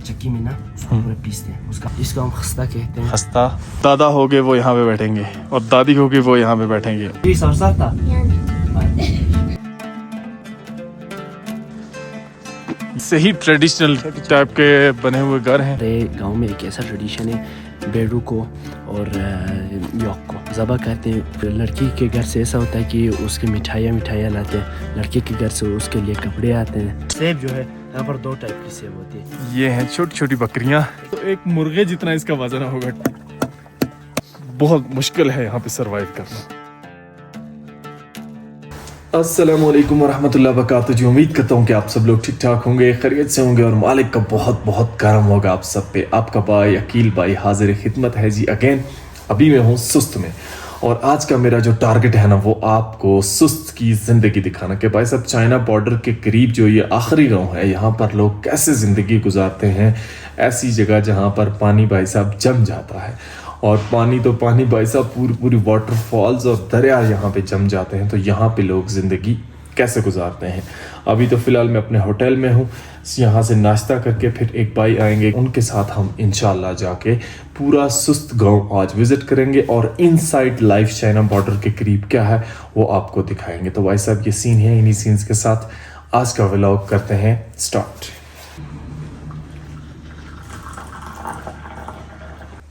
चक्की में ना उसको पूरा पीसते हैं, उसका इसको हम खस्ता कहते हैं। खस्ता। दादा हो गए वो यहाँ पे बैठेंगे और दादी हो गई वो यहाँ पे बैठेंगे। ये सरसर था। सही ट्रेडिशनल टाइप के बने हुए घर हैं। हमारे गांव में एक ऐसा ट्रेडिशन है, बेड़ू को और यौक को ज़बह करते हैं। लड़की के घर से ऐसा होता है कि उसके मिठाइयाँ लाते हैं, लड़के के घर से उसके लिए कपड़े आते हैं। सेब जो है यहाँ पर 2 टाइप की सेब होती है। ये हैं छोटी छोटी बकरियां, तो एक मुर्गे जितना इसका वजन होगा। बहुत मुश्किल है यहाँ पे सरवाइव करना। अस्सलामुअलैकुम वरहमतुल्लाहि वबरकातुहू जी, उम्मीद करता हूँ कि आप सब लोग ठीक ठाक होंगे, खैरियत से होंगे और मालिक का बहुत बहुत करम होगा आप सब पे। आपका भाई अकील भाई हाजिर खिदमत है जी अगेन। अभी मैं हूँ सुस्त में और आज का मेरा जो टारगेट है ना वो आपको सुस्त की ज़िंदगी दिखाना कि भाई साहब चाइना बॉर्डर के करीब जो ये आखिरी गांव है यहाँ पर लोग कैसे ज़िंदगी गुजारते हैं। ऐसी जगह जहाँ पर पानी भाई साहब जम जाता है और पानी तो पानी भाई साहब पूरी वाटरफॉल्स और दरिया यहाँ पे जम जाते हैं, तो यहाँ पे लोग ज़िंदगी कैसे गुजारते हैं। अभी तो फ़िलहाल मैं अपने होटल में हूँ, यहाँ से नाश्ता करके फिर एक भाई आएंगे, उनके साथ हम इंशाल्लाह जाके पूरा सुस्त गांव आज विज़िट करेंगे और इनसाइड लाइफ चाइना बॉर्डर के करीब क्या है वो आपको दिखाएंगे। तो भाई साहब ये सीन है, इन्हीं सीन्स के साथ आज का व्लॉग करते हैं स्टार्ट।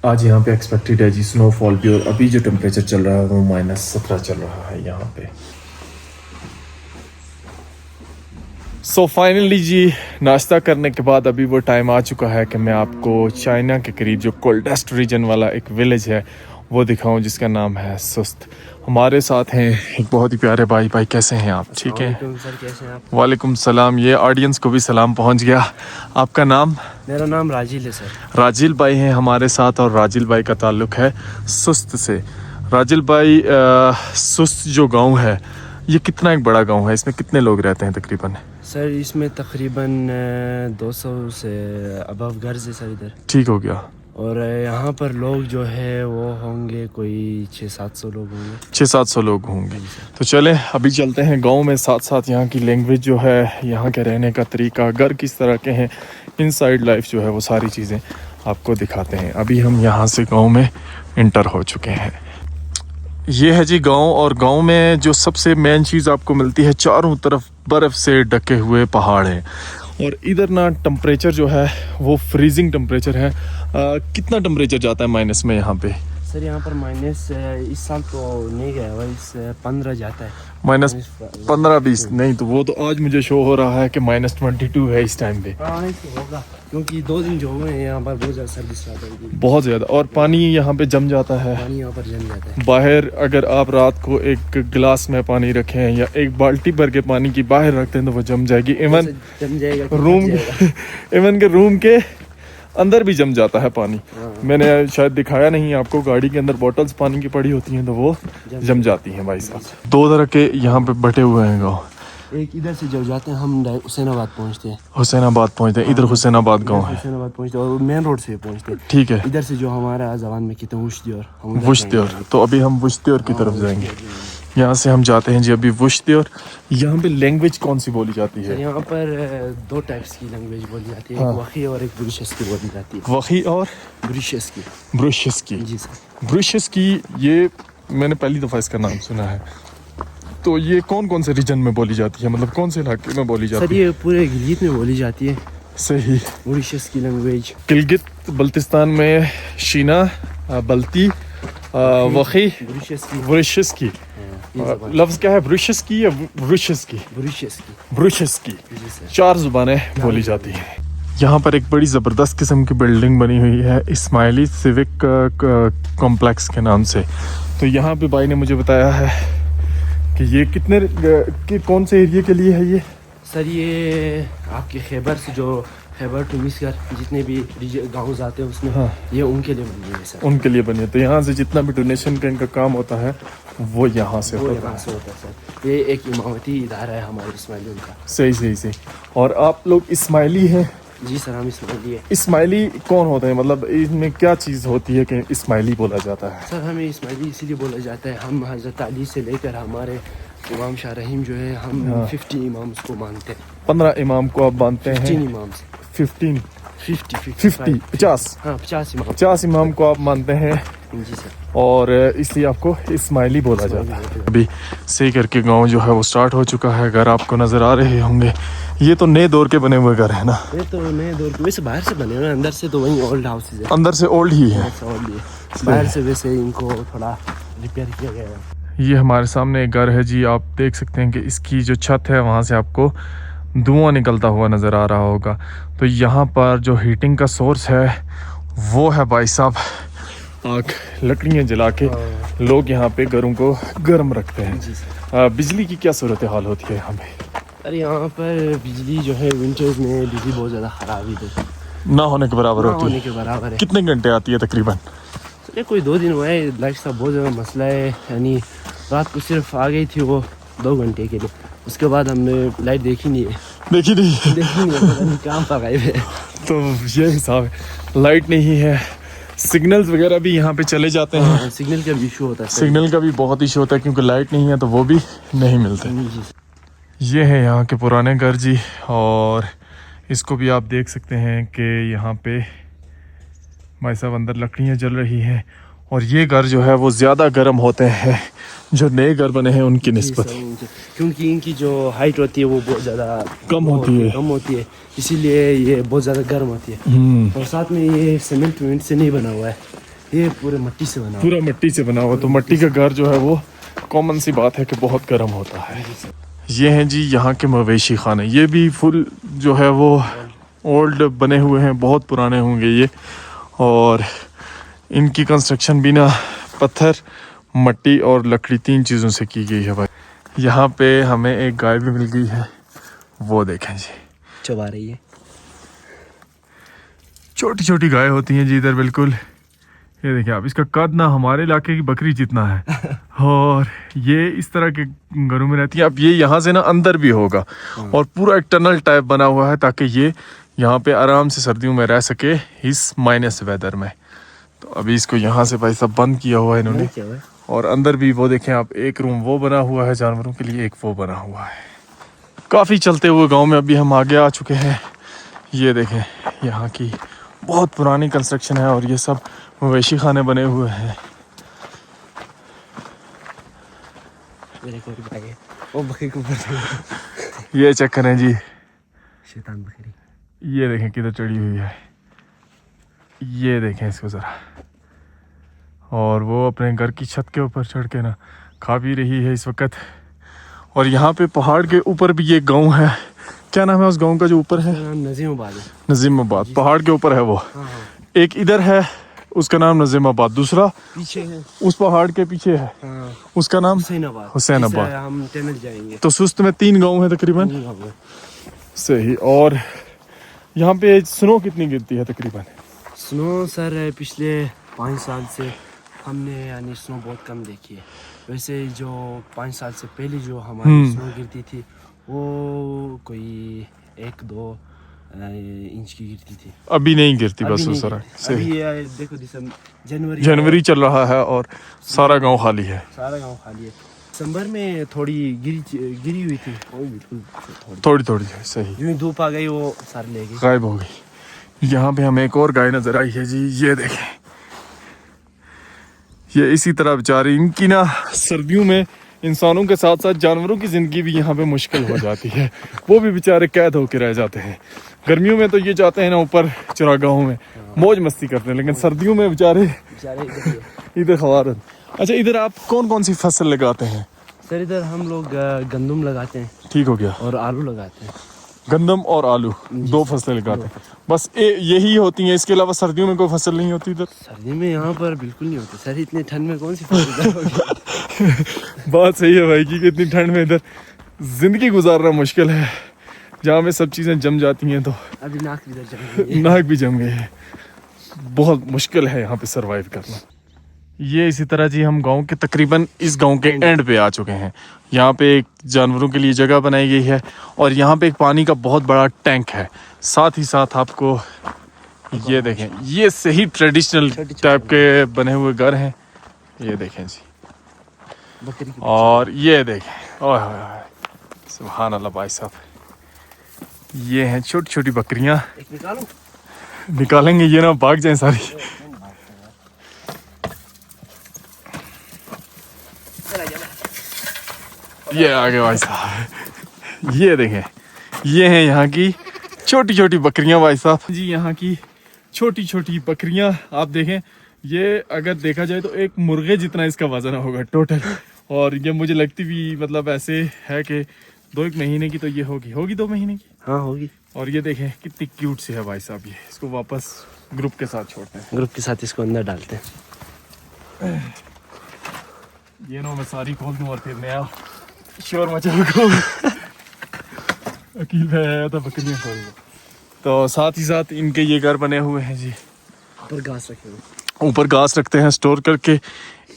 आज यहाँ पे एक्सपेक्टेड है जी स्नोफॉल भी और अभी जो टेम्परेचर चल रहा है वो -17 चल रहा है यहाँ पे। सो फाइनली जी नाश्ता करने के बाद अभी वो टाइम आ चुका है कि मैं आपको चाइना के करीब जो कोल्डेस्ट रीजन वाला एक विलेज है वो दिखाऊं जिसका नाम है सुस्त। हमारे साथ हैं एक बहुत ही प्यारे भाई। भाई कैसे हैं आप? ठीक है सर, कैसे हैं आप? वालेकुम सलाम। ये ऑडियंस को भी सलाम पहुंच गया। आपका नाम? मेरा नाम राजिल है सर। राजिल भाई हैं हमारे साथ और राजिल भाई का ताल्लुक़ है सुस्त से। राजिल भाई सुस्त जो गांव है ये कितना एक बड़ा गांव है, इसमें कितने लोग रहते हैं तकरीबन? सर इसमें तकरीबन 200 से अबव घर है सर इधर। ठीक हो गया। और यहाँ पर लोग जो है वो होंगे कोई 600-700 लोग होंगे। 600-700 लोग होंगे। तो चलें अभी चलते हैं गांव में, साथ साथ यहाँ की लैंग्वेज जो है, यहाँ के रहने का तरीका, घर किस तरह के हैं, इनसाइड लाइफ जो है वो सारी चीज़ें आपको दिखाते हैं। अभी हम यहाँ से गांव में इंटर हो चुके हैं। ये है जी गांव और गांव में जो सबसे मेन चीज़ आपको मिलती है, चारों तरफ बर्फ़ से ढके हुए पहाड़ हैं और इधर ना टेम्परेचर जो है वो फ्रीजिंग टेम्परेचर है। कितना टेम्परेचर जाता है माइनस में यहाँ पे? सर यहाँ पर माइनस इस साल तो नहीं गया, वही 15 जाता है। -15-20 नहीं, तो वो तो आज मुझे शो हो रहा है कि -22 है इस टाइम पे। होगा क्योंकि 2 दिन जो हुए हैं यहाँ पर बहुत ज़्यादा सर्दी स्टार्ट होगी, बहुत ज़्यादा, और पानी यहाँ पे जम जाता है। पानी यहाँ पर जम जाता है। बाहर अगर आप रात को एक गिलास में पानी रखें या एक बाल्टी भर के पानी की बाहर रखते हैं तो वो जम जाएगी। इवन जम जाएगा रूम इवन के रूम के अंदर भी जम जाता है पानी। मैंने शायद दिखाया नहीं आपको, गाड़ी के अंदर बॉटल्स पानी की पड़ी होती हैं तो वो जम जाती हैं भाई साहब। 2 तरह के यहाँ पे बटे हुए हैं गाँव। एक इधर से जब जाते हैं हम हुसैनाबाद पहुँचते हैं। हुसैनाबाद पहुँचते हैं, इधर हुसैनाबाद गाँव है। हुसैनाबाद पहुँचते हैं और मेन रोड से पहुँचते हैं। ठीक है। इधर से जो हमारा जबान में कहते हैं वुश्त्योर, वुश्त्योर। तो अभी हम वुश्त्योर की तरफ जाएंगे। यहाँ से हम जाते हैं जी अभी वुश्त्योर। यहाँ पे लैंग्वेज कौन सी बोली जाती है? यहाँ पर 2 टाइप्स की लैंग्वेज बोली जाती है। एक वही और एक ब्रुशेस की बोली जाती है। वही और ब्रुशेस की। जी सर। ब्रुशेस की ये मैंने पहली दफ़ा इसका नाम सुना है। तो ये कौन कौन से रीजन में बोली जाती है, मतलब कौन से इलाके में बोली जाती है? सर ये पूरे गिलगित में बोली जाती है। सही। ब्रुशेस की लैंग्वेज गिलगित बल्तिस्तान में शीना, बल्ती, वही, ब्रुशेस की। लफ्ज़ क्या है, ब्रुशेस की या ब्रुशेस की? ब्रुशेस की। 4 ज़ुबानें बोली जाती हैं। यहाँ पर एक बड़ी ज़बरदस्त किस्म की बिल्डिंग बनी हुई है इस्माइली सिविक कॉम्प्लेक्स के नाम से। तो यहाँ पे भाई ने मुझे बताया है कि ये कितने कि कौन से एरिया के लिए है ये? सर ये आपके खैबर से जो खैबर टू मिसकर जितने भी गाँव जाते हैं उसमें, हाँ, ये उनके लिए बनी है सर। उनके लिए बनी है। तो यहाँ से जितना भी डोनेशन का इनका काम होता है वो यहाँ से होता है सर। ये एक इमामती इदारा है हमारे इस्माइली का। सही। और आप लोग इस्माइली हैं? जी सर, हम इस्माइली है। इस्माइली कौन होते हैं, मतलब इसमें क्या चीज़ होती है कि इस्माइली बोला जाता है? सर हमें इस्माइली इसीलिए बोला जाता है, हम हज़रत अली से लेकर हमारे इमाम शाह रहीम जो है, हम 50 इमाम को मानते हैं। 15 इमाम को आप मानते हैं? 15 इमाम से। 15 50 50 हाँ 50 इमाम। 50 इमाम को आप मानते हैं जी सर। और इसलिए आपको इस्माइली बोला जाता है। अभी सही करके गांव जो है वो स्टार्ट हो चुका है। घर आपको नज़र आ रहे होंगे। ये तो नए दौर के बने हुए घर है ना? ये तो नए दौर के, वैसे बाहर से बने हुए, अंदर से तो वही ओल्ड हाउसेज है। अंदर से ओल्ड ही है, ओल्ड ही है। बाहर से वैसे इनको थोड़ा रिपेयर किया गया है। ये हमारे सामने एक घर है जी। आप देख सकते हैं कि इसकी जो छत है वहाँ से आपको धुआं निकलता हुआ नज़र आ रहा होगा। तो यहाँ पर जो हीटिंग का सोर्स है वो है भाई साहब आग, लकड़ियाँ जला के लोग यहाँ पे घरों को गर्म रखते हैं। बिजली की क्या सूरत हाल होती है यहाँ पे? अरे यहाँ पर बिजली जो है विंटर्स में बिजली बहुत ज़्यादा ख़राब है, ना होने के बराबर होती है। होने के बराबर है। कितने घंटे आती है तकरीबन? ये कोई 2 दिन हुआ है, लाइट का बहुत ज़्यादा मसला है। यानी रात को सिर्फ आ गई थी वो 2 घंटे के लिए, उसके बाद हमने लाइट देखी नहीं है। देखी नहीं काम पर गए हुए। तो ये हिसाब है, लाइट नहीं है। सिग्नल्स वगैरह भी यहाँ पे चले जाते हैं। सिग्नल का भी इशू होता है। सिग्नल का भी बहुत इशू होता है क्योंकि लाइट नहीं है तो वो भी नहीं मिलते। ये है यहाँ के पुराने घर जी। और इसको भी आप देख सकते हैं कि यहाँ पे भाई साहब अंदर लकड़ियाँ जल रही हैं। और ये घर जो है वो ज़्यादा गर्म होते हैं जो नए घर बने हैं उनकी निस्बत, क्योंकि इनकी जो हाइट होती है वो बहुत ज़्यादा कम होती है, इसीलिए ये बहुत ज़्यादा गर्म होती है। और साथ में ये सीमेंट से नहीं बना हुआ है, ये पूरे मिट्टी से बना हुआ है। पूरा मिट्टी से बना हुआ। तो मिट्टी का घर जो है वो कॉमन सी बात है कि बहुत गर्म होता है। ये हैं जी यहाँ के मवेशी खाने। ये भी फुल जो है वो ओल्ड बने हुए हैं, बहुत पुराने होंगे ये। और इनकी कंस्ट्रक्शन भी ना पत्थर, मिट्टी और लकड़ी 3 चीज़ों से की गई है भाई। यहाँ पे हमें एक गाय भी मिल गई है, वो देखें जी, चबा रही है। छोटी छोटी गाय होती हैं जी इधर बिल्कुल। ये देखिए आप, इसका कद ना हमारे इलाके की बकरी जितना है। और ये इस तरह के घरों में रहती है। अब ये यहाँ से ना अंदर भी होगा और पूरा एक टनल टाइप बना हुआ है ताकि ये यहाँ पे आराम से सर्दियों में रह सके इस माइनस वेदर में। तो अभी इसको यहाँ से भाई सब बंद किया हुआ है इन्होंने। और अंदर भी वो देखें आप, एक रूम वो बना हुआ है जानवरों के लिए, एक वो बना हुआ है। काफ़ी चलते हुए गांव में अभी हम आगे आ चुके हैं। ये देखें यहाँ की बहुत पुरानी कंस्ट्रक्शन है और ये सब मवेशी खाने बने हुए हैं। वो बकरी को ये चेक करें जी, शैतान बकरी। ये देखें किधर चढ़ी हुई है, ये देखें इसको ज़रा। और वो अपने घर की छत के ऊपर चढ़ के ना खा भी रही है इस वक्त। और यहाँ पे पहाड़ के ऊपर भी ये गांव है। क्या नाम है उस गांव का जो ऊपर है? नजीमाबाद। नजीमाबाद पहाड़ के ऊपर है वो। एक इधर है, उसका नाम नजीमाबाद। दूसरा पीछे है, उस पहाड़ के पीछे है, उसका नाम हुसैनाबाद। हम टनल जाएंगे। तो सुस्त में 3 गांव है तकरीबन। सही। और यहाँ पे स्नो कितनी गिरती है तकरीबन? स्नो सर पिछले 5 साल से हमने यानी स्नो बहुत कम देखी है। वैसे जो 5 साल से पहले जो हमारी स्नो गिरती थी वो कोई 1-2 इंच की गिरती थी। अभी नहीं गिरती बस वो सारा। अभी देखो दिसंबर जनवरी चल रहा है और सारा गांव खाली है। सारा गांव खाली है। दिसंबर में थोड़ी गिरी हुई थी, वो बिल्कुल थोड़ी सही। यूं धूप आ गई वो सारी ले गई, गायब हो गई। यहाँ पे हमें एक और गाय नजर आई है जी, ये देखें। ये इसी तरह बेचारी, इनकी ना सर्दियों में इंसानों के साथ साथ जानवरों की ज़िंदगी भी यहाँ पे मुश्किल हो जाती है। वो भी बेचारे कैद होकर रह जाते हैं। गर्मियों में तो ये जाते हैं ना ऊपर चरागाहों में मौज मस्ती करते हैं, लेकिन सर्दियों में बेचारे इधर खवारन। अच्छा, इधर आप कौन कौन सी फसल लगाते हैं? सर इधर हम लोग गंदम लगाते हैं। ठीक हो गया। और आलू लगाते हैं। गंदम और आलू 2 फसलें लगाते हैं बस, यही होती हैं। इसके अलावा सर्दियों में कोई फसल नहीं होती इधर? सर्दी में यहाँ पर बिल्कुल नहीं होती सर, इतनी ठंड में कौन सी फसल होगी। बात सही है भाई की इतनी ठंड में इधर जिंदगी गुजारना मुश्किल है। जहाँ में सब चीज़ें जम जाती हैं तो अभी नाक भी जम गई है। बहुत मुश्किल है यहाँ पे सरवाइव करना। ये इसी तरह जी हम गांव के तकरीबन इस गांव के एंड पे आ चुके हैं। यहाँ पे एक जानवरों के लिए जगह बनाई गई है और यहाँ पे एक पानी का बहुत बड़ा टैंक है। साथ ही साथ आपको ये देखें, ये सही ट्रेडिशनल टाइप के बने हुए घर हैं। ये देखें जी। और ये देखें, ओह सुभान अल्लाह भाई साहब, ये हैं छोटी छोटी बकरियाँ। निकालेंगे ये ना भाग जाए सारी। ये आगे भाई साहब, ये देखें, ये हैं यहाँ की छोटी छोटी बकरियां भाई साहब जी। यहाँ की छोटी छोटी बकरियां आप देखें, ये अगर देखा जाए तो एक मुर्गे जितना इसका वजन होगा टोटल। और ये मुझे लगती भी मतलब ऐसे है कि 2-1 महीने की तो ये होगी 2 महीने की। हाँ होगी। और ये देखें कितनी क्यूट सी है भाई साहब। ये इसको वापस ग्रुप के साथ छोड़ते हैं, ग्रुप के साथ इसको अंदर डालते हैं। ये नो मैं सारी खोल दूँ और फिर नया शोर मचा को अकील भाई आया था बकरियां खोल दो। तो साथ ही साथ इनके ये घर बने हुए हैं जी, ऊपर घास रखे हुए, ऊपर घास रखते हैं स्टोर करके।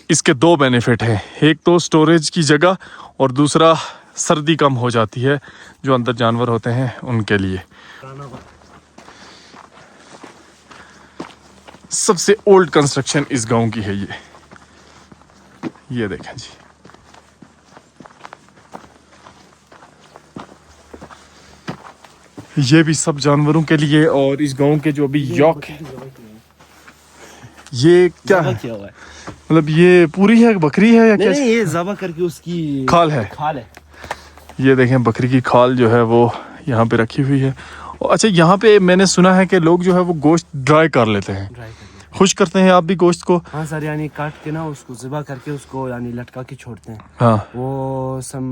इसके 2 बेनिफिट हैं, एक तो स्टोरेज की जगह और दूसरा सर्दी कम हो जाती है जो अंदर जानवर होते हैं उनके लिए। सबसे ओल्ड कंस्ट्रक्शन इस गांव की है ये देखें जी। ये भी सब जानवरों के लिए। और इस गांव के जो अभी यॉक है, ये क्या है क्या हुआ है? मतलब ये पूरी है बकरी है या क्या? नहीं, ये ज़बा करके उसकी खाल है। ये देखें बकरी की खाल जो है वो यहाँ पे रखी हुई है। और अच्छा, यहाँ पे मैंने सुना है कि लोग जो है वो गोश्त ड्राई कर लेते हैं, खुश करते हैं। आप भी गोश्त को? हाँ सर, यानी काट के ना उसको ज़बा करके उसको यानी लटका के छोड़ते हैं। हाँ, वो सम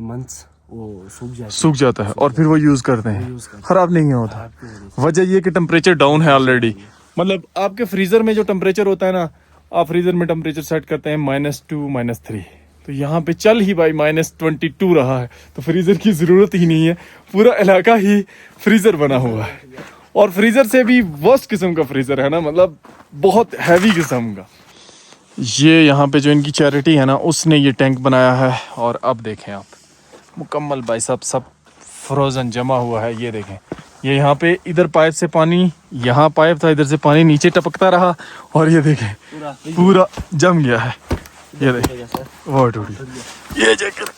मंथ्स वो सूख जाता है और फिर वो यूज करते हैं, खराब नहीं होता। वजह ये कि टेम्परेचर डाउन है ऑलरेडी। मतलब आपके फ्रीजर में जो टेम्परेचर होता है ना, आप फ्रीजर में टेम्परेचर सेट करते हैं -2 -3, तो यहाँ पे चल ही भाई -22 रहा है, तो फ्रीजर की जरूरत ही नहीं है। पूरा इलाका ही फ्रीजर बना हुआ है, और फ्रीजर से भी वर्स्ट किस्म का फ्रीजर है ना, मतलब बहुत हैवी किस्म का। ये यहाँ पे जो इनकी चैरिटी है ना, उसने ये टैंक बनाया है। और अब देखें आप, मुकम्मल भाई साहब सब फ्रोज़न जमा हुआ है। ये देखें, ये यहाँ पे इधर पाइप से पानी, यहाँ पाइप था, इधर से पानी नीचे टपकता रहा, और ये देखें पूरा जम गया है। ये देखें वो टूटी, ये चेक कर,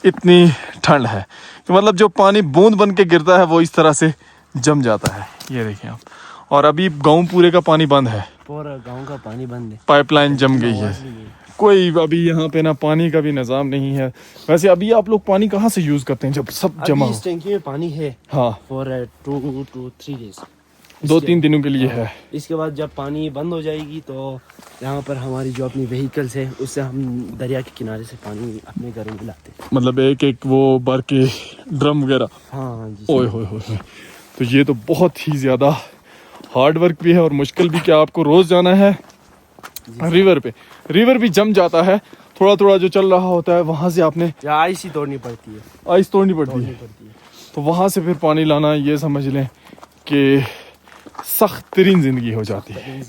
इतनी ठंड है कि मतलब जो पानी बूंद बन के गिरता है वो इस तरह से जम जाता है। ये देखें आप। और अभी गाँव पूरे का पानी बंद है, पूरा गाँव का पानी बंद है, पाइपलाइन जम गई है, कोई अभी यहाँ पे ना पानी का भी निज़ाम नहीं है। वैसे अभी आप लोग पानी कहाँ से यूज करते हैं जब सब जमा हो? इस टैंकी में पानी है हाँ, फॉर 2 to 3 days, 2-3 दिनों के लिए है। इसके बाद जब पानी बंद हो जाएगी तो यहाँ पर हमारी जो अपनी व्हीकल्स है उससे हम दरिया के किनारे से पानी अपने घरों में लाते हैं। मतलब एक वो भर के ड्रम वगैरह। हाँ जी। ओए होए, तो ये तो बहुत ही ज़्यादा हार्ड वर्क भी है और मुश्किल भी। क्या आपको रोज़ जाना है रिवर पे? रिवर भी जम जाता है, थोड़ा थोड़ा जो चल रहा होता है वहाँ से आपने आइस ही तोड़नी पड़ती है, आइस तोड़नी पड़ती है, तो वहाँ से फिर पानी लाना, ये समझ लें कि सख्त तरीन ज़िंदगी हो जाती है।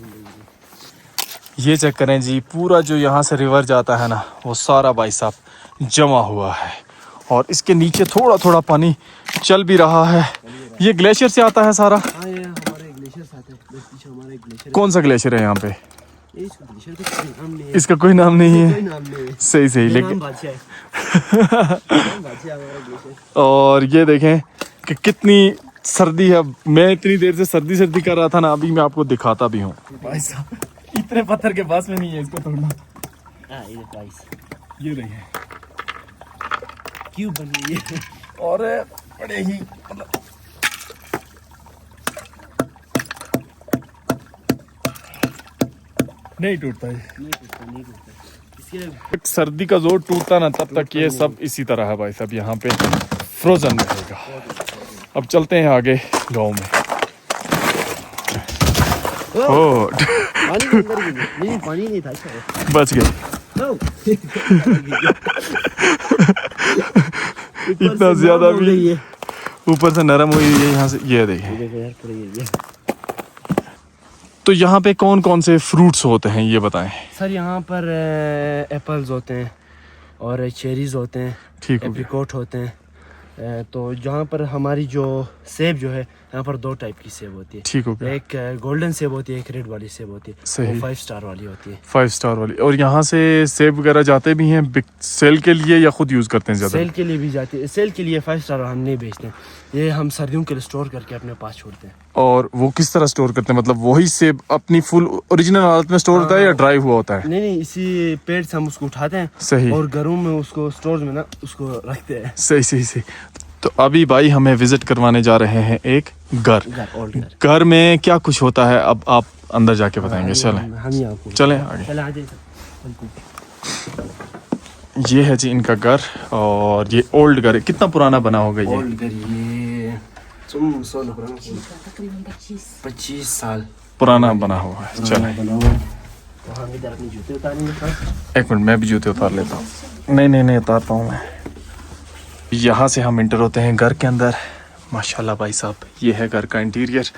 ये चेक करें जी, पूरा जो यहाँ से रिवर जाता है ना, वो सारा भाई साहब जमा हुआ है, और इसके नीचे थोड़ा थोड़ा पानी चल भी रहा है। ये ग्लेशियर से आता है सारा। हाँ, ये हमारे ग्लेशियर से आता है, पीछे हमारे ग्लेशियर। कौन सा ग्लेशियर है यहाँ पे? इसका कोई नाम नहीं है। इसका कोई नाम नहीं है। सही लेकिन और ये देखें कि कितनी सर्दी है। मैं इतनी देर से सर्दी कर रहा था ना, अभी मैं आपको दिखाता भी हूँ। भाई साहब इतने पत्थर के पास में नहीं है इसको तोड़ना। ये देखें क्यों बन गई है, और बड़े ही मतलब नहीं टूटता है। सर्दी का जोर टूटता ना, तब तक ये सब इसी तरह है भाई साहब, यहाँ पे फ्रोजन रहेगा। अब चलते हैं आगे गांव में। ओ पानी नहीं था, बच गए। इतना ज्यादा भी ऊपर से नरम हुई है यहाँ से। ये देखें, तो यहाँ पे कौन कौन से फ्रूट्स होते हैं ये बताएं सर। यहाँ पर एप्पल्स होते हैं और चेरीज होते हैं, ठीक है, एप्रिकॉट होते हैं, तो जहाँ पर हमारी जो सेब जो है यहाँ पर 2 टाइप की सेब होती है। ठीक हो गया। एक गोल्डन सेब होती है, एक रेड वाली सेब होती है। सही। वो 5 स्टार वाली होती है। 5 स्टार वाली। और यहाँ से सेब वगैरह जाते भी हैं सेल के लिए या खुद यूज़ करते हैं ज़्यादा? सेल के लिए भी जाती है। सेल के लिए 5 स्टार हम नहीं बेचते हैं, ये हम सर्दियों के लिए स्टोर करके अपने पास छोड़ते हैं। और वो किस तरह स्टोर करते हैं? मतलब वही सेब अपनी फुल ओरिजिनल हालत में स्टोर होता है या ड्राई हुआ होता है? नहीं, इसी पेड़ से हम उसको उठाते हैं। सही। और घरों में उसको स्टोर में ना उसको रखते हैं। सही। तो अभी भाई हमें विजिट करवाने जा रहे हैं एक घर। घर में क्या कुछ होता है अब आप अंदर जाके बताएंगे। चलें आगे। ये है जी इनका घर, और ये ओल्ड घर है। कितना पुराना बना होगा ये? ओल्ड घर ये 25 साल पुराना बना हुआ है। चलें एक मिनट, मैं भी जूते उतार लेता हूँ। नहीं उतारता हूँ मैं। यहाँ से हम इंटर होते हैं घर के अंदर। माशाल्लाह भाई साहब, ये है घर का इंटीरियर।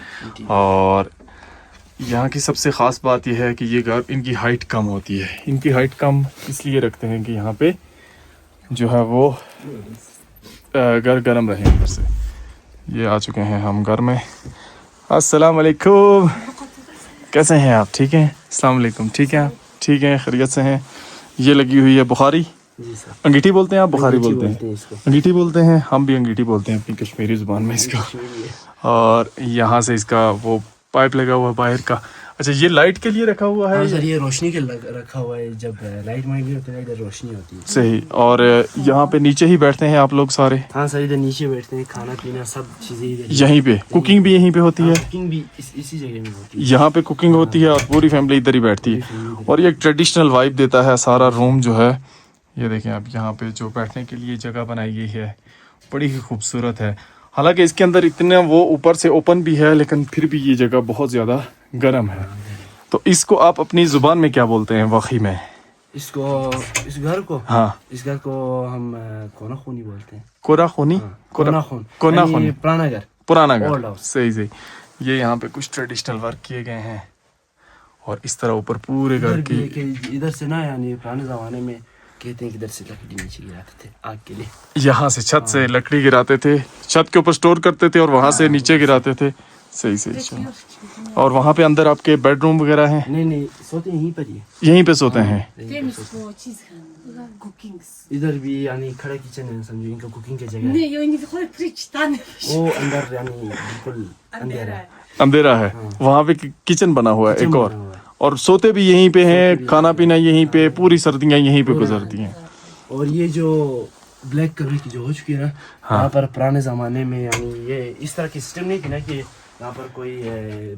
और यहाँ की सबसे ख़ास बात यह है कि ये घर, इनकी हाइट कम होती है। इनकी हाइट कम इसलिए रखते हैं कि यहाँ पे जो है वो घर गर्म रहे अंदर से। ये आ चुके हैं हम घर में। अस्सलाम वालेकुम, कैसे हैं आप? ठीक हैं? अस्सलाम वालेकुम। ठीक है आप? ठीक हैं, खैरियत से हैं। ये लगी हुई है बुखारी। अंगीठी बोलते हैं आप? बुखारी बोलते हैं? अंगीठी बोलते हैं, हम भी अंगीठी बोलते हैं अपनी कश्मीरी ज़ुबान में इसका। और यहाँ से इसका वो पाइप लगा हुआ बाहर का। अच्छा, ये लाइट के लिए रखा हुआ है? हाँ सर, ये रोशनी के रखा हुआ है। जब लाइट मांगी होती है इधर रोशनी होती है। सही। और यहाँ पे नीचे ही बैठते हैं आप लोग सारे? हाँ सर, इधर नीचे बैठते हैं, खाना पीना सब चीज़ें इधर। यहीं पे कुकिंग भी यहीं पे होती है? कुकिंग भी इसी जगह में होती है। यहाँ पे कुकिंग होती है और पूरी फैमिली इधर ही बैठती है। और ये ट्रेडिशनल वाइब देता है सारा रूम जो है। ये देखें आप, यहाँ पे जो बैठने के लिए जगह बनाई गई है बड़ी ही खूबसूरत है। हालांकि इसके अंदर इतना वो ऊपर से ओपन भी है, लेकिन फिर भी ये जगह बहुत ज़्यादा गर्म है। तो इसको आप अपनी ज़ुबान में क्या बोलते हैं वाकई में? इस घर को? हाँ, इस घर को हम कोनाखूनी बोलते हैं। कोनाखूनी? कोनाखून पुराना घर। सही। ये यहाँ पे कुछ ट्रेडिशनल वर्क किए गए हैं। और इस तरह ऊपर पूरे घर की इधर से ना, यानी पुराने ज़माने में कहते हैं कि इधर से लकड़ी नीचे गिराते थे आग के लिए। यहाँ से छत से लकड़ी गिराते थे, छत के ऊपर स्टोर करते थे और वहाँ से नीचे गिराते थे। सही। और वहाँ पे अंदर आपके बेडरूम वगैरह हैं? नहीं, सोते यहीं पर ही। यहीं पे सोते हैं? इधर भी यानी खड़ा किचन है, समझो इनका कुकिंग की जगह है। वो अंदर यानी बिल्कुल अंधेरा है। वहाँ पे किचन बना हुआ है एक और सोते भी यहीं पे हैं, खाना पीना यहीं पे, पूरी सर्दियाँ यहीं पे गुजरती हैं। और ये जो ब्लैक कलर की जो हो चुकी है ना, यहाँ पर पुराने ज़माने में यानी ये इस तरह की सिस्टम नहीं थी ना कि यहाँ पर कोई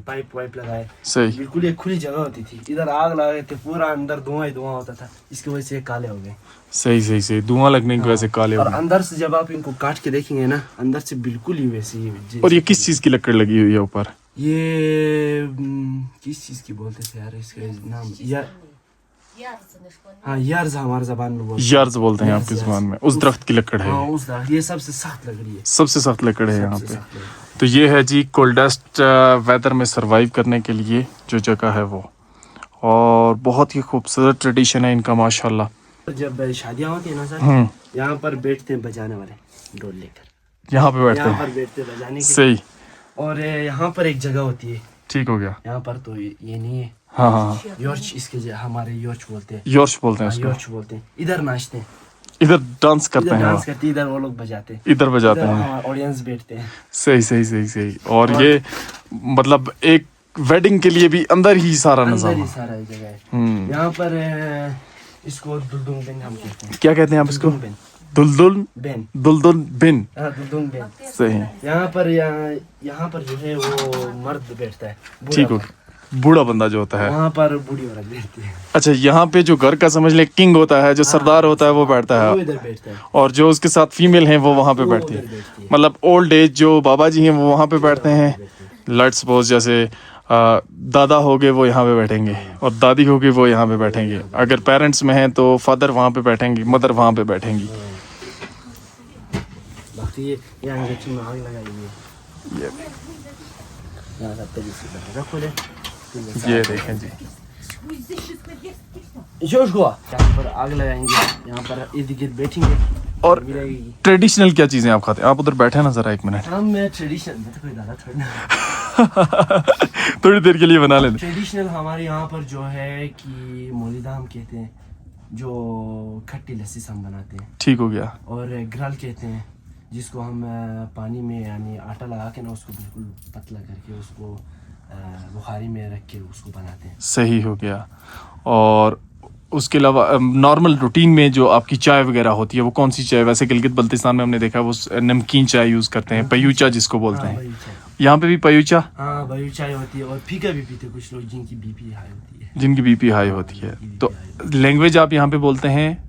पाइप वाइप लगाए। सही। बिल्कुल एक खुली जगह होती थी, इधर आग लगाए थे, पूरा अंदर धुआं ही धुआं होता था, इसकी वजह से काले हो गए। सही। धुआं लगने की वजह से काले हो गए। और अंदर से जब आप इनको काट के देखेंगे ना, अंदर से बिल्कुल ही वैसी। और ये किस चीज़ की लकड़ लगी हुई है ऊपर? ये किस चीज़ की बोलते थे यार, इसका नाम यार्ज हमारे ज़बान में बोलते हैं। यार्ज बोलते हैं आपकी ज़बान में। उस दरख्त की लकड़ है? हाँ, उस दरख्त। ये सबसे सख्त लकड़ी है। सबसे सख्त लकड़ है यहाँ पे। तो ये है जी कोल्डेस्ट वेदर में सरवाइव करने के लिए जो जगह है वो। और बहुत ही खूबसूरत ट्रेडिशन है इनका माशाल्लाह। जब शादियाँ होती है ना सर, यहाँ पर बैठते हैं बजाने वाले ढोल लेकर। यहाँ पे बैठते हैं बजाने के। सही। और यहाँ पर एक जगह होती है। ठीक हो गया। यहाँ पर तो ये नहीं है। हाँ। योर्च, इसके हमारे योर्च बोलते हैं। योर्च बोलते हैं उसको। योर्च बोलते हैं। इधर नाचते हैं, इधर डांस करते हैं, इधर वो लोग बजाते हैं, इधर बजाते हैं, ऑडियंस बैठते हैं। सही। और ये मतलब एक वेडिंग के लिए भी अंदर ही सारा नजारा, सारा जगह है। यहाँ पर इसको दुल्दुन बिन हम कहते हैं। क्या कहते हैं आप इसको? दुल्दुन बिन। सही। यहाँ पर जो है वो मर्द बैठता है। ठीक हो, बूढ़ा बंदा जो होता है। वहाँ पर बूढ़ी औरत बैठती है। अच्छा, यहाँ पे जो घर का समझ ले किंग होता है, जो सरदार होता है वो बैठता है, इधर बैठता है। और जो उसके साथ फीमेल हैं वो वहाँ पे बैठती है। मतलब ओल्ड एज जो बाबा जी हैं वो वहाँ पे बैठते हैं। लेट्स सपोज जैसे दादा हो गए वो यहाँ पे बैठेंगे, और दादी होगी वो यहाँ पे बैठेंगे। अगर पेरेंट्स में हैं तो फादर वहाँ पे बैठेंगे, मदर वहाँ पे बैठेंगी। ये आग लगाई हुई है। ये देखें जी, यहाँ पर आग लगाएंगे, यहाँ पर इर्द गिर्द बैठेंगे, और ट्रेडिशनल क्या चीज़ें आप खाते हैं? आप उधर बैठे ना ज़रा एक मिनट। हम ट्रेडिशनल मैं तो कोई दादा थोड़ी ना थोड़ी देर के लिए बना लेते। ट्रेडिशनल हमारे यहाँ पर जो है कि मौलिदा हम कहते हैं, जो खट्टी लस्सी से हम बनाते हैं। ठीक हो गया। और ग्रल कहते हैं, जिसको हम पानी में यानी आटा लगा के ना उसको बिल्कुल पतला करके उसको बुखारी में रख के उसको बनाते हैं। सही हो गया। और उसके अलावा नॉर्मल रूटीन में जो आपकी चाय वगैरह होती है वो कौन सी चाय? वैसे गिलगित बल्तिस्तान में हमने देखा है वो नमकीन चाय यूज़ करते हैं, पयूचा जिसको बोलते हैं। यहाँ पे भी पयूचा? हाँ बयू चाय होती है और फीका भी पीते हैं कुछ लोग जिनकी बीपी हाई होती है। जिनकी बीपी हाई होती है। तो लैंग्वेज आप यहाँ पे बोलते हैं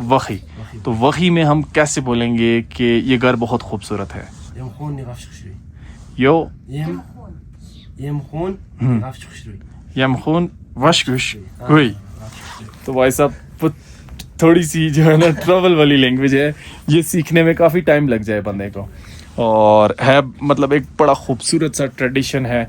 वही। तो वही में हम कैसे बोलेंगे कि ये घर बहुत खूबसूरत है? यो यमखून वशकुश हुई। तो भाई साहब थोड़ी सी जो है ना ट्रबल वाली लैंग्वेज है, ये सीखने में काफ़ी टाइम लग जाए बंदे को। और है मतलब एक बड़ा खूबसूरत सा ट्रेडिशन है।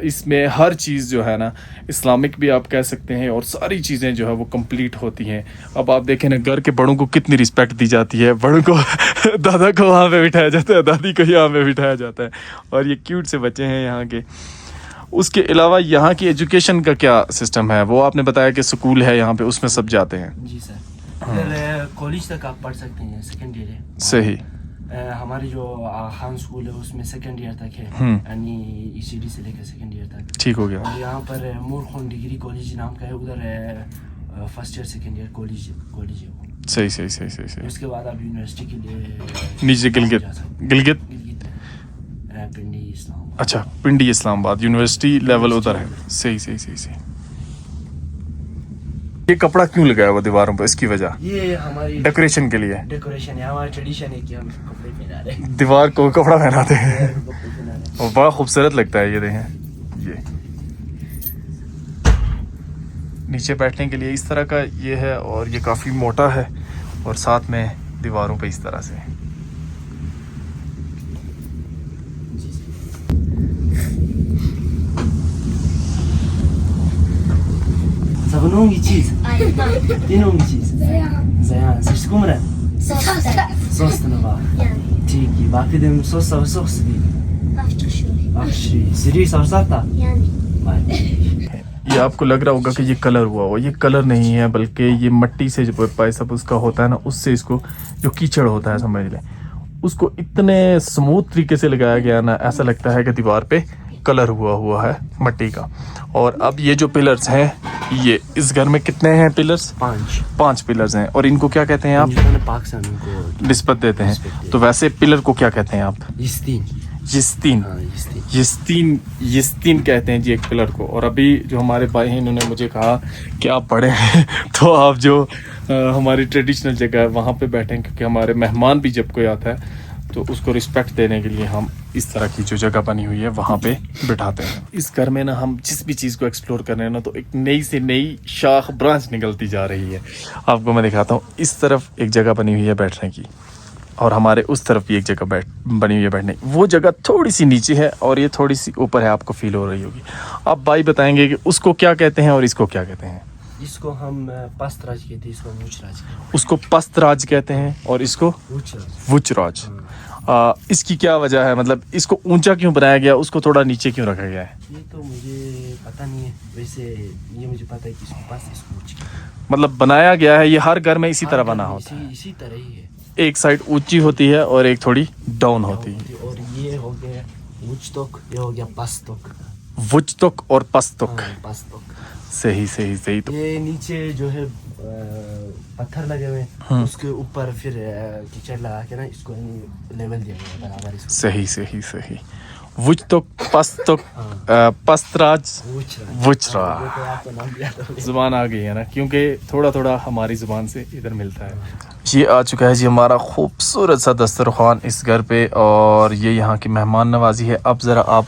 इसमें हर चीज़ जो है ना इस्लामिक भी आप कह सकते हैं और सारी चीज़ें जो है वो कंप्लीट होती हैं। अब आप देखें ना घर के बड़ों को कितनी रिस्पेक्ट दी जाती है। बड़ों को दादा को वहाँ पे बिठाया जाता है, दादी को यहाँ पे बिठाया जाता है। और ये क्यूट से बच्चे हैं यहाँ के। उसके अलावा यहाँ की एजुकेशन का क्या सिस्टम है? वो आपने बताया कि स्कूल है यहाँ पे, उसमें सब जाते हैं। जी सर, कॉलेज तक आप पढ़ सकते हैं, सेकेंड ईयर है। सही। हमारे जो खान स्कूल है उसमें सेकेंड ईयर तक है, यानी ECD से लेकर सेकेंड ईयर तक। ठीक हो गया। और यहाँ पर मूरखोन डिग्री कॉलेज नाम का है, उधर first year second year college है वो। सही सही सही सही सही। उसके बाद आप यूनिवर्सिटी के लिए नीचे गिलगित पिंडी इस्लामाबाद। अच्छा, पिंडी इस्लामाबाद यूनिवर्सिटी लेवल उधर है। सही सही सही सही। ये कपड़ा क्यों लगाया हुआ दीवारों पर? इसकी वजह ये हमारी डेकोरेशन के लिए। डेकोरेशन है, हमारा ट्रेडिशन है कि हम कपड़े पहना रहे हैं, दीवार को कपड़ा पहनाते हैं कपड़े पहना रहे हैं। और बड़ा खूबसूरत लगता है। ये देखें, ये नीचे बैठने के लिए इस तरह का ये है और ये काफ़ी मोटा है और साथ में दीवारों पे इस तरह से। Sabunun içiz. Dinun içiz. Zayan. Sıçkı mı? Sos tınıva. Tiki. Bakı dem sos savı sos değil. Akşi. Siri sarsak da. ये आपको लग रहा होगा कि ये कलर हुआ हो, ये कलर नहीं है बल्कि ये मिट्टी से जो पैसा उसका होता है ना, उससे इसको जो कीचड़ होता है समझ लें, उसको इतने स्मूथ तरीके से लगाया गया ना, ऐसा लगता है कि दीवार पे कलर हुआ है मिट्टी का। और अब ये जो पिलर्स हैं, ये इस घर में कितने हैं पिलर्स? 5 पिलर्स हैं। और इनको क्या कहते हैं आप? पाकिस्तान को निस्बत देते हैं। तो वैसे पिलर को क्या कहते हैं आप? यस्तीन कहते हैं जी एक पिलर को। और अभी जो हमारे भाई हैं इन्होंने मुझे कहा कि आप बड़े हैं तो आप जो हमारी ट्रेडिशनल जगह है वहाँ पे बैठें, क्योंकि हमारे मेहमान भी जब कोई आता है तो उसको रिस्पेक्ट देने के लिए हम इस तरह की जो जगह बनी हुई है वहाँ पे बिठाते हैं। इस घर में ना हम जिस भी चीज़ को एक्सप्लोर कर रहे हैं ना, तो एक नई से नई शाख ब्रांच निकलती जा रही है। आपको मैं दिखाता हूँ। इस तरफ एक जगह बनी हुई है बैठने की और हमारे उस तरफ भी एक जगह बनी हुई है बैठने की। वो जगह थोड़ी सी नीचे है और ये थोड़ी सी ऊपर है, आपको फील हो रही होगी। आप भाई बताएंगे कि उसको क्या कहते हैं और इसको क्या कहते हैं? इसको हम पस्तराज कहते हैं, इसको वुचराज। उसको पस्तराज कहते हैं और इसको वुचराज। इसकी क्या वजह है? मतलब इसको ऊंचा क्यों बनाया गया, उसको थोड़ा नीचे क्यों रखा गया है? ये तो मुझे पता नहीं है, वैसे ये मुझे पता है कि इसको पास इसको मतलब बनाया गया है। ये हर घर में इसी तरह बना होता है, इसी तरह ही है। एक साइड ऊंची होती है और एक थोड़ी डाउन होती है। और ये हो गया वुचतोक, ये हो गया पस्तोक। वुचतोक और पस्तोक। पस्तोक। सही। तो ये नीचे जो है पत्थर लगे हुए हैं, उसके ऊपर फिर कीचड़ लगा के ना इसको लेवल दिया गया बराबर इसको। सही। वुचतोक, पस्तोक, पस्तराज, वुचराज। जुबान आ गई है ना, क्योंकि थोड़ा हमारी जुबान से इधर मिलता है। ये आ चुका है जी हमारा खूबसूरत सा दस्तरखान इस घर पे, और ये यहाँ की मेहमान नवाजी है। अब ज़रा आप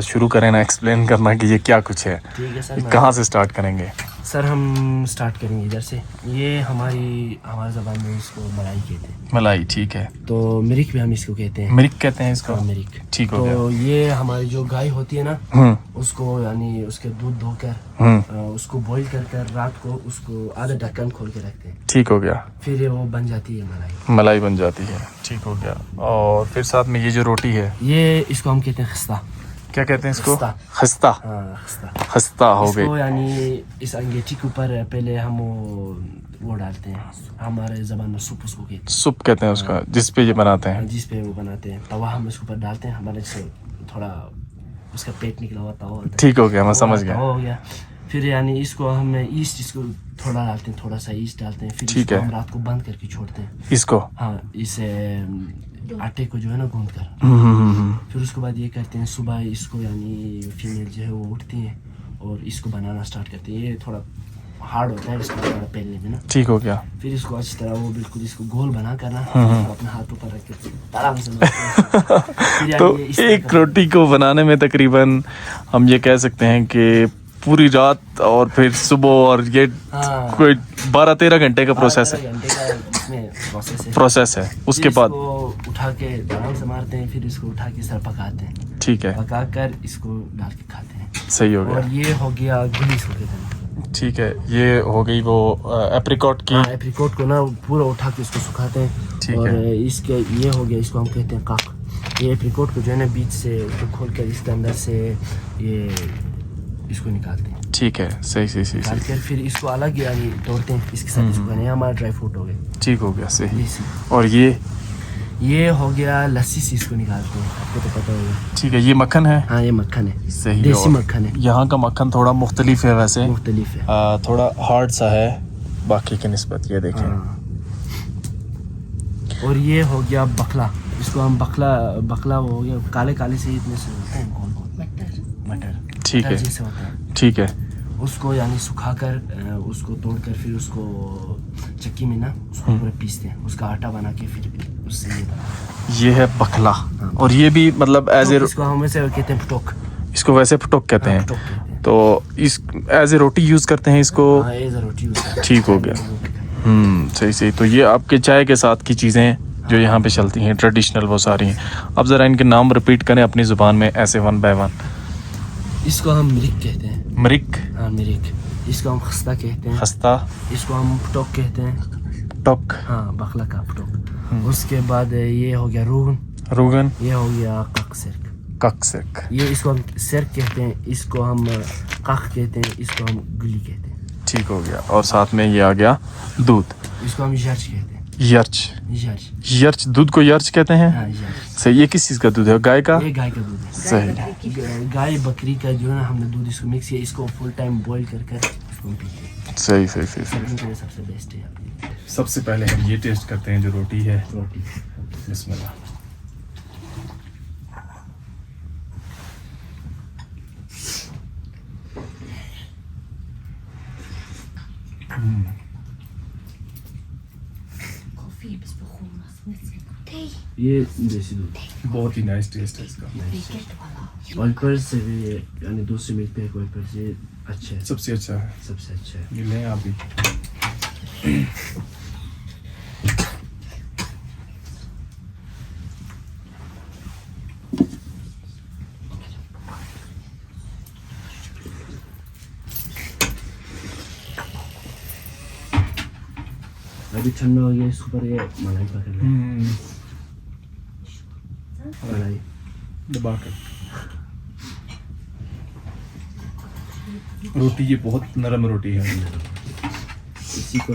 शुरू करें ना एक्सप्लेन करना कि ये क्या कुछ है। ठीक है सर, कहाँ से स्टार्ट करेंगे? सर हम स्टार्ट करेंगे इधर से। ये हमारी ज़बान में इसको मलाई कहते हैं। मलाई, ठीक है। तो मिरिक भी हम इसको कहते हैं। मिरिक कहते हैं इसको? हाँ, मिरिक। ठीक हो गया। तो ये हमारी जो गाय होती है ना, उसको यानी उसके दूध धोकर उसको बॉईल कर रात को उसको आधा ढक्कन खोल के रखते हैं। ठीक हो गया। फिर वो बन जाती है मलाई। मलाई बन जाती है, ठीक हो गया। और फिर साथ में ये जो रोटी है, ये इसको हम कहते हैं खस्ता। क्या कहते हैं इसको? खस्ता। खस्ता। हाँ, खस्ता। खस्ता हो गई। इसको यानी इस अंगेठी के ऊपर पहले हम वो डालते हैं, हमारे ज़बान में सूप उसको कहते हैं। सूप कहते हैं उसका, जिस पे ये बनाते हैं। जिस पे वो बनाते हैं तवा हम इसके ऊपर डालते हैं, हमारे से थोड़ा उसका पेट निकला हुआ तवा होता है। ठीक हो गया, मैं समझ गया। हो गया। फिर यानी इसको हम ईस्ट इसको थोड़ा डालते हैं, थोड़ा सा ईस्ट डालते हैं। फिर ठीक इसको है। हम रात को बंद करके छोड़ते हैं इसको? हाँ, इसे आटे को जो है ना गूंद कर। फिर उसके बाद ये करते हैं, सुबह इसको यानी फीमेल जो है वो उठती है और इसको बनाना स्टार्ट करते हैं। ये थोड़ा हार्ड होता है इसको पहले में ना। ठीक हो गया। फिर इसको अच्छी तरह वो बिल्कुल इसको गोल बना कर ना अपने हाथों पर रख के आराम से तो एक रोटी को बनाने में तकरीबन हम ये कह सकते हैं कि पूरी रात और फिर सुबह और ये कोई 12-13 घंटे का प्रोसेस है। प्रोसेस है। उसके बाद उठा के आराम से मारते हैं, फिर इसको उठा के सर पकाते हैं। ठीक है। पका कर इसको डाल के खाते हैं। सही हो गया। और ये हो गया गुलीस हो गया। ठीक है, ये हो गई वो एप्रिकॉट की। एप्रिकॉट को ना पूरा उठा के इसको सुखाते हैं। ठीक और है। इसके ये हो गया, इसको हम कहते हैं काक। ये एप्रिकॉट को जो है ना बीच से उसको खोल कर इसके अंदर से ये इसको निकालते हैं। ठीक है, सही। निकाल कर फिर इसको अलग यानी तोड़ते हैं, इसके साथ इसको खाने। हमारा ड्राई फ्रूट हो गया। ठीक हो गया, सही। लस्सी। और ये हो गया लस्सी से इसको निकालते हैं, आपको तो पता होगा। ठीक है, ये मक्खन है? हाँ, ये मक्खन है। सही। देसी मक्खन है। यहाँ का मक्खन थोड़ा मुख्तलिफ है वैसे। मुख्तलिफ है। थोड़ा हार्ड सा है बाकी के निस्बत, ये देखें। और ये हो गया बकला। इसको हम बकला वो हो गया, काले काले से इतने से होते हैं, गोल मटर। ठीक है, जैसे होता है। ठीक है। उसको यानी सुखाकर उसको तोड़कर फिर उसको चक्की में ना उसको पूरा पीसते हैं, उसका आटा बना के फिर उससे ये बनाते हैं। ये है बकला। और ये भी मतलब एज ए, इसको हम वैसे कहते हैं फटोक। इसको वैसे फटोक कहते हैं। तो इस एज ए रोटी यूज करते हैं इसको। एज ए रोटी यूज करते हैं। ठीक हो गया। सही। तो ये आपके चाय के साथ की चीज़ें जो यहाँ पे चलती हैं ट्रेडिशनल, वो सारी हैं। अब ज़रा इनके नाम रिपीट करें अपनी ज़ुबान में ऐसे 1 बाय 1। इसको हम मिरिक कहते हैं। मिरिक? हाँ, मिरिक। इसको हम खस्ता कहते हैं। खस्ता। इसको हम फटोक कहते हैं। टोक। हाँ, बकला का फटोक। उसके बाद ये हो गया रोगन। ये हो गया कक। ये इसको हम सिरक कहते हैं, इसको हम कक कहते हैं, इसको हम गुली कहते हैं। ठीक हो गया। और साथ में ये आ गया दूध। इसको हम यर्च कहते हैं। यर्च दूध को यर्च कहते हैं। हाँ, सही। ये किस चीज़ का दूध है? गाय का? ये गाय का दूध है। सही। गाय बकरी का जो है ना, हमने दूध इसको मिक्स किया, इसको फुल टाइम बॉईल कर इसको हम पीते हैं। सही। सबसे बेस्ट है। सबसे पहले हम ये टेस्ट करते हैं जो रोटी है। बिस्मिल्लाह। ये देसी दूध बहुत ही नाइस टेस्ट है इसका। वाइपर से भी यानी दूसरे मिल्क पैक वाइपर से अच्छा है। सबसे अच्छा है। ये लें आप भी। अभी ठंडा हो गया, इसके ऊपर ये मलाई पकड़ लें। मलाई दबा कर। रोटी ये बहुत नरम रोटी है। इसी को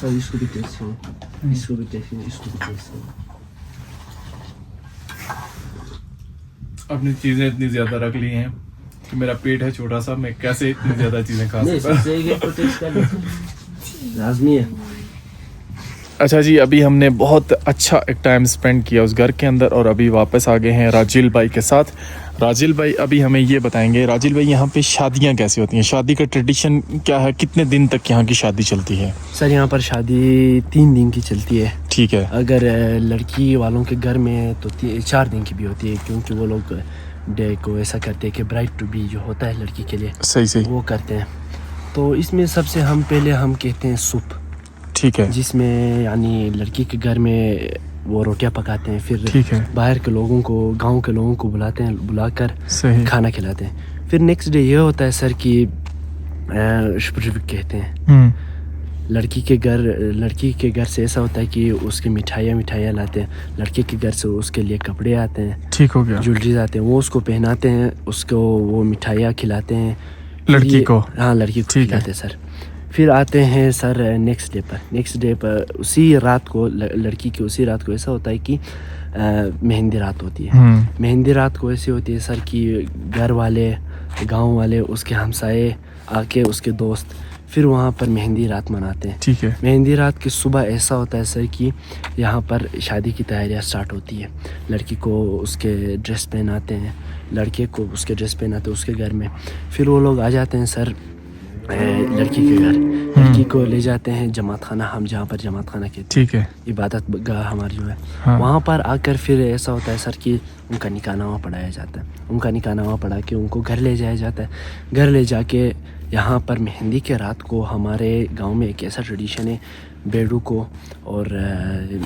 सर इसको भी टेस्ट करो, इसको भी टेस्ट करो। अपनी चीजें इतनी ज्यादा रख ली हैं कि मेरा पेट है छोटा सा, मैं कैसे इतनी ज्यादा चीजें खा सकता हूँ। लाजमी है। अच्छा जी, अभी हमने बहुत अच्छा एक टाइम स्पेंड किया उस घर के अंदर और अभी वापस आ गए हैं राजिल भाई के साथ। राजिल भाई अभी हमें ये बताएंगे, राजिल भाई यहाँ पे शादियाँ कैसे होती हैं, शादी का ट्रेडिशन क्या है, कितने दिन तक यहाँ की शादी चलती है? सर यहाँ पर शादी 3 दिन की चलती है। ठीक है। अगर लड़की वालों के घर में तो 4 दिन की भी होती है, क्योंकि वो लोग डे को ऐसा करते हैं कि ब्राइड टू बी जो होता है लड़की के लिए, सही वो करते हैं। तो इसमें सबसे हम पहले हम कहते हैं सूप। ठीक है। जिसमें यानी लड़की के घर में वो रोटियां पकाते हैं, फिर ठीक है। बाहर के लोगों को, गांव के लोगों को बुलाकर सही। खाना खिलाते हैं। फिर नेक्स्ट डे ये होता है सर कि कहते हैं लड़की के घर से ऐसा होता है कि उसकी मिठाइयाँ लाते हैं, लड़के के घर से उसके लिए कपड़े आते हैं, ठीक हो गया, ज्वेलरीज आते हैं, वो उसको पहनाते हैं, उसको वो मिठाइयाँ खिलाते हैं लड़की को। हाँ, लड़की को खिलाते हैं सर। फिर आते हैं सर नेक्स्ट डे पर उसी रात को लड़की की उसी रात को ऐसा होता है कि मेहंदी रात होती है। मेहंदी रात को ऐसी होती है सर कि घर वाले, गांव वाले, उसके हमसाए आके, उसके दोस्त, फिर वहाँ पर मेहंदी रात मनाते हैं। ठीक है। मेहंदी रात की सुबह ऐसा होता है सर कि यहाँ पर शादी की तैयारियाँ स्टार्ट होती है। लड़की को उसके ड्रेस पहनाते हैं, लड़के को उसके ड्रेस पहनाते हैं उसके घर में। फिर वो लोग आ जाते हैं सर लड़की के घर, लड़की को ले जाते हैं जमात खाना, हम जहाँ पर जमात खाना कहते हैं। ठीक है। इबादत गाह हमारी जो है, हाँ। वहाँ पर आकर फिर ऐसा होता है सर कि उनका निकाहनामा पढ़ाया जाता है। उनका निकाहनामा पढ़ा के उनको घर ले जाया जाता है। घर ले जाके यहाँ पर मेहंदी के रात को हमारे गांव में एक ऐसा ट्रेडिशन है, बेड़ू को और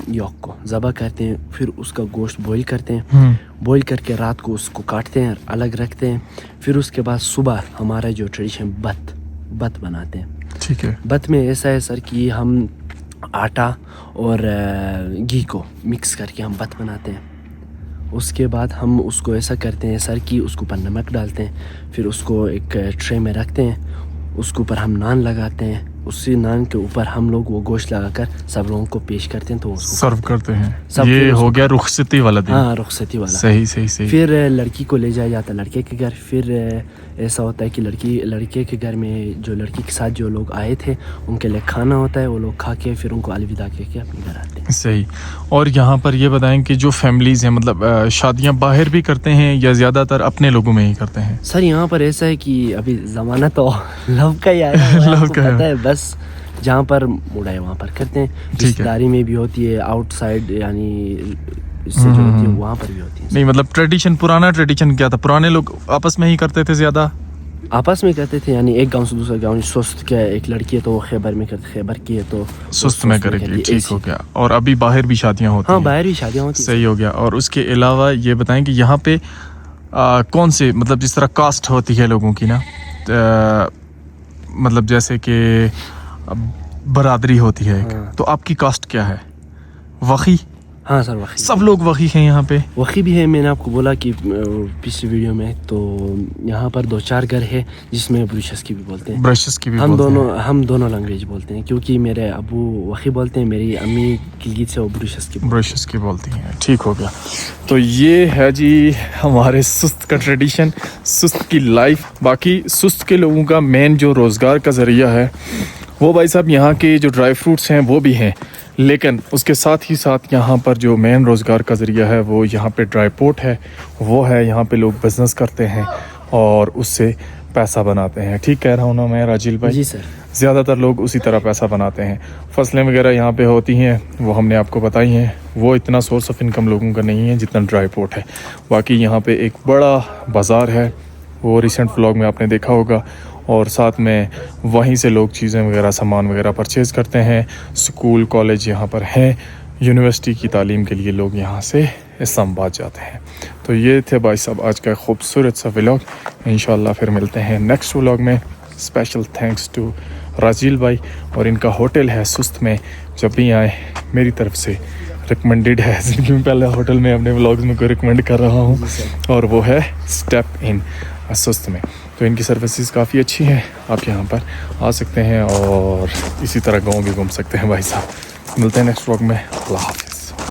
यॉक को ज़बह करते हैं, फिर उसका गोश्त बॉईल करते हैं। बॉईल करके रात को उसको काटते हैं, अलग रखते हैं। फिर उसके बाद सुबह हमारा जो ट्रेडिशन बत बनाते हैं। ठीक है। बत में ऐसा है सर कि हम आटा और घी को मिक्स करके हम बत बनाते हैं। उसके बाद हम उसको ऐसा करते हैं सर कि उसके ऊपर नमक डालते हैं, फिर उसको एक ट्रे में रखते हैं, उसके ऊपर हम नान लगाते हैं, उसी नान के ऊपर हम लोग वो गोश्त लगाकर सब लोगों को पेश करते हैं, तो उसको सर्व करते हैं। सब ये हो गया रुखसती वाला दिन। हाँ, रुखसती वाला। सही। फिर लड़की को ले जाया जाता है लड़के के घर। फिर ऐसा होता है कि लड़के के घर में जो लड़की के साथ जो लोग आए थे उनके लिए खाना होता है, वो लोग खा के फिर उनको अलविदा कह के अपने घर आते हैं। सही। और यहाँ पर ये बताएं कि जो फैमिलीज़ हैं, मतलब शादियाँ बाहर भी करते हैं या ज़्यादातर अपने लोगों में ही करते हैं? सर यहाँ पर ऐसा है कि अभी ज़माना तो लव का ही आया है, लव आपको का है। पता है, बस जहाँ पर मुड़ा है वहाँ पर करते हैं। रिश्तेदारी में भी होती है, आउटसाइड यानी इससे जो होती है वहाँ पर भी होती है। नहीं, मतलब ट्रेडिशन, पुराना ट्रेडिशन क्या था? पुराने लोग आपस में ही करते थे, ज़्यादा आपस में करते थे, यानी एक गांव से दूसरे गांव। सुस्त क्या है, एक लड़की है तो वो खैबर में करती, खैबर की है तो सुस्त में करेगी। ठीक हो गया। और अभी बाहर भी शादियाँ होती हैं? हाँ, बाहर भी शादियाँ होती हैं। सही हो गया। और उसके अलावा ये बताएं कि यहाँ पे कौन से, मतलब जिस तरह कास्ट होती है लोगों की ना, मतलब जैसे कि बरादरी होती है एक, तो आपकी कास्ट क्या है? वही? हाँ सर, वही। सब लोग वही हैं यहाँ पे? वही भी है। मैंने आपको बोला कि पिछले वीडियो में, तो यहाँ पर 2-4 घर है जिसमें ब्रशस की भी बोलते हैं। ब्रशस की भी हम दोनों लैंग्वेज बोलते हैं, क्योंकि मेरे अबू वही बोलते हैं, मेरी अम्मी गिलगित से वो ब्रशस की बोलती हैं। ठीक हो गया। तो ये है जी हमारे सुस्त का ट्रेडिशन, सुस्त की लाइफ। बाकी सुस्त के लोगों का मेन जो रोज़गार का ज़रिया है वो भाई साहब यहाँ के जो ड्राई फ्रूट्स हैं वो भी हैं, लेकिन उसके साथ ही साथ यहाँ पर जो मेन रोज़गार का ज़रिया है वो यहाँ पे ड्राई पोर्ट है, वो है। यहाँ पे लोग बिज़नेस करते हैं और उससे पैसा बनाते हैं। ठीक कह रहा हूँ ना मैं राजिल भाई? जी सर। ज़्यादातर लोग उसी तरह पैसा बनाते हैं। फसलें वगैरह यहाँ पे होती हैं, वो हमने आपको बताई हैं, वो इतना सोर्स ऑफ इनकम लोगों का नहीं है जितना ड्राई पोर्ट है। बाकी यहाँ पे एक बड़ा बाज़ार है, वो रिसेंट व्लॉग में आपने देखा होगा, और साथ में वहीं से लोग चीज़ें वगैरह, सामान वगैरह परचेज़ करते हैं। स्कूल कॉलेज यहाँ पर हैं, यूनिवर्सिटी की तालीम के लिए लोग यहाँ से इस्लामाबाद जाते हैं। तो ये थे भाई साहब आज का खूबसूरत सा व्लॉग। इंशाल्लाह फिर मिलते हैं नेक्स्ट व्लॉग में। स्पेशल थैंक्स टू राजिल भाई, और इनका होटल है सुस्त में, जब भी आए मेरी तरफ से रिकमेंडेड है। ज़िंदगी में पहले होटल में अपने व्लॉग्स में कोई रिकमेंड कर रहा हूँ, और वो है स्टेप इन सुस्त में। तो इनकी सर्विसेज काफ़ी अच्छी हैं, आप यहाँ पर आ सकते हैं और इसी तरह गाँव भी घूम सकते हैं भाई साहब। मिलते हैं नेक्स्ट व्लॉग में। अल्लाह हाफ़िज़।